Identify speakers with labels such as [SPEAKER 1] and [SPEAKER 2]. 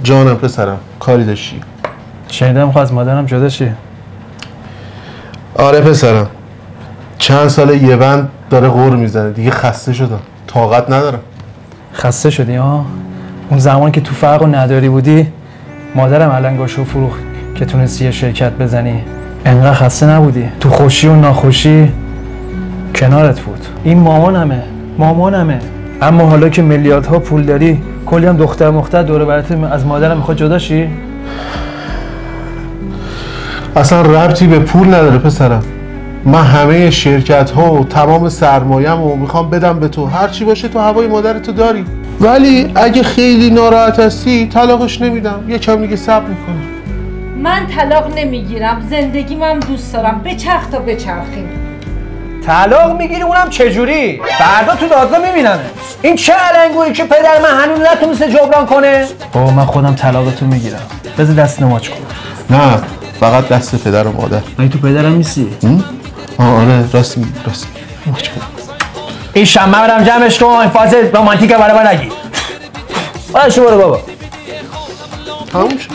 [SPEAKER 1] جانم پسرم، کاری داشتی؟
[SPEAKER 2] شنیدم خواست مادرم جدا شی.
[SPEAKER 1] آره پسرم، چند ساله یه بند داره غور میزنه، دیگه خسته شدم، طاقت ندارم.
[SPEAKER 2] خسته شدی ها؟ اون زمان که تو فرق و نداری بودی مادرم علنگاشو فروخت که تونستی یه شرکت بزنی. انقدر خسته نبودی، تو خوشی و ناخوشی کنارت بود. این مامانمه. اما حالا که میلیاردها پول داری، کلی هم دختر مختر دور برات از مادرم میخواد جدا شی؟
[SPEAKER 1] اصلا ربطی به پول نداره پسرم. من همه شرکت ها و تمام سرمایم رو میخوام بدم به تو، هر چی باشه تو هوای مادرتو داری. ولی اگه خیلی ناراحت هستی طلاقش نمیدم، یکم دیگه صبر میکنم.
[SPEAKER 3] من طلاق نمیگیرم، زندگی من دوست دارم، بچرخ تا بچرخیم.
[SPEAKER 4] طلاق میگیری اونم چجوری؟ فردا تو دادگاه میبینمه. این چه علنگویی که پدر من هنوز نتونسته جبران کنه؟
[SPEAKER 2] بابا من خودم طلاقتو میگیرم. بذار دست نماچ کن.
[SPEAKER 1] نه، فقط دست پدر و مادر.
[SPEAKER 2] من تو پدرم نیستی؟
[SPEAKER 1] آره راست میگی.
[SPEAKER 4] این شمع برم جمعش کن، این فاز رومانتیکه برای من نگی. برو بابا.
[SPEAKER 1] تموم شد.